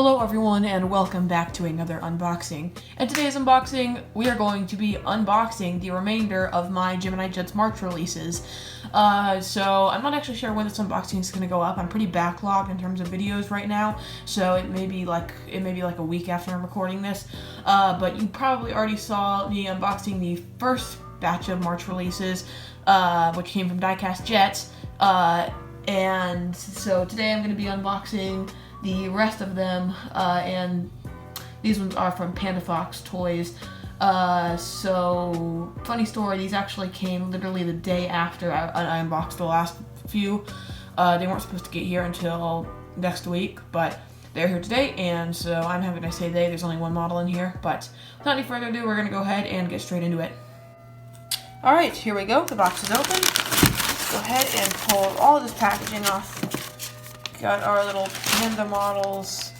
Hello everyone and welcome back to another unboxing. In today's unboxing, we are going to be unboxing the remainder of my Gemini Jets March releases. So I'm not actually sure when this unboxing is going to go up. I'm pretty backlogged in terms of videos right now, so it may be like a week after I'm recording this. But you probably already saw me unboxing the first batch of March releases, which came from Diecast Jets. And so today I'm going to be unboxing the rest of them, and these ones are from Panda Fox Toys. So, funny story, these actually came literally the day after I unboxed the last few. They weren't supposed to get here until next week, but they're here today, and so I'm happy to say there's only one model in here. But without any further ado, we're going to go ahead and get straight into it. Alright, here we go. The box is open. Let's go ahead and pull all of this packaging off. Got our little Panda models,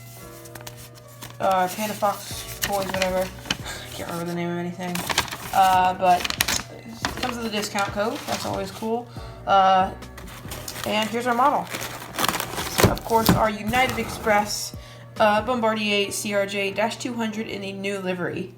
Panda Fox Toys, whatever. I can't remember the name of anything. But it comes with a discount code. That's always cool. And here's our model. So, of course, our United Express Bombardier CRJ-200 in a new livery.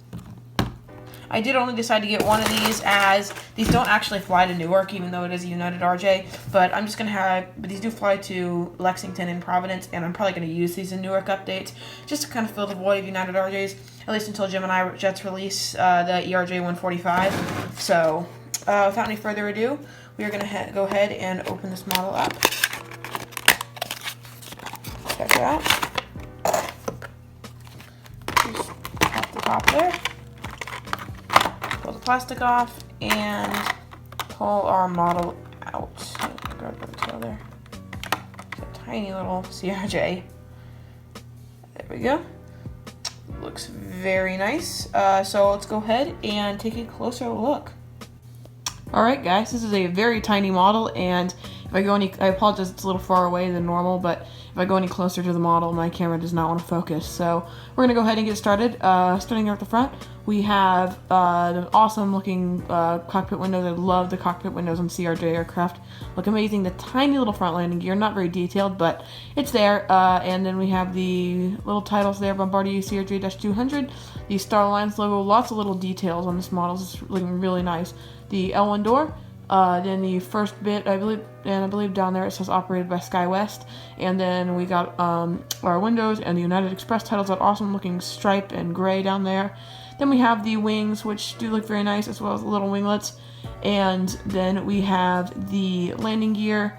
I did only decide to get one of these as these don't actually fly to Newark, even though it is a United RJ, but I'm just going to but these do fly to Lexington and Providence, and I'm probably going to use these in Newark updates, just to kind of fill the void of United RJs, at least until Gemini Jets release the ERJ 145. So, without any further ado, we are going to go ahead and open this model up. Check it out. Just pop the top there. Pull the plastic off and pull our model out. Grab the tail there. It's a tiny little CRJ. There we go. Looks very nice. So let's go ahead and take a closer look. Alright guys, this is a very tiny model, and if I go I apologize, it's a little far away than normal, but if I go any closer to the model, my camera does not want to focus. So we're going to go ahead and get started. Starting at the front, we have the awesome looking cockpit windows. I love the cockpit windows on CRJ aircraft. Look amazing. The tiny little front landing gear, not very detailed, but it's there. And then we have the little titles there, Bombardier CRJ-200. The Star Alliance logo, lots of little details on this model. It's looking really nice. The L1 door. Then the first bit, I believe down there it says operated by SkyWest, and then we got our windows and the United Express titles, that awesome looking stripe and gray down there. Then we have the wings, which do look very nice, as well as the little winglets, and then we have the landing gear.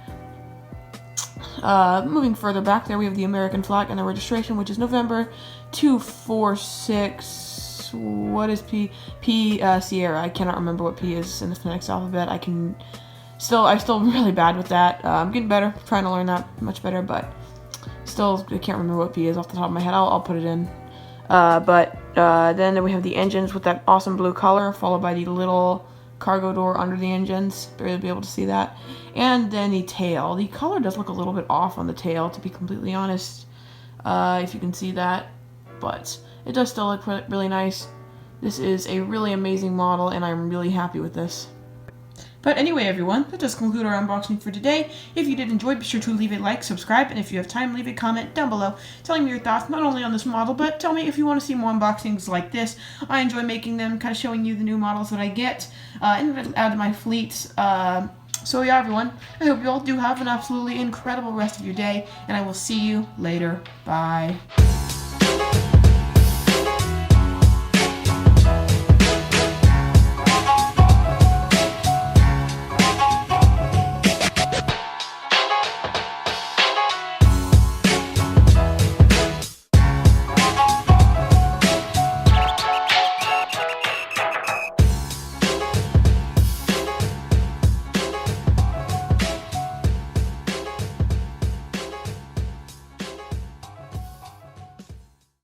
Moving further back there, we have the American flag and the registration, which is November 246. What is P? Sierra. I cannot remember what P is in the phonetics alphabet. I'm still really bad with that. I'm getting better, trying to learn that much better, but still I can't remember what P is off the top of my head. I'll put it in. Then we have the engines with that awesome blue color, followed by the little cargo door under the engines. Barely be able to see that. And then the tail. The color does look a little bit off on the tail, to be completely honest, if you can see that, but it does still look really nice. This is a really amazing model, and I'm really happy with this. But anyway, everyone, that does conclude our unboxing for today. If you did enjoy, be sure to leave a like, subscribe, and if you have time, leave a comment down below telling me your thoughts, not only on this model, but tell me if you want to see more unboxings like this. I enjoy making them, kind of showing you the new models that I get and add to my fleet. So yeah, everyone, I hope you all do have an absolutely incredible rest of your day, and I will see you later. Bye.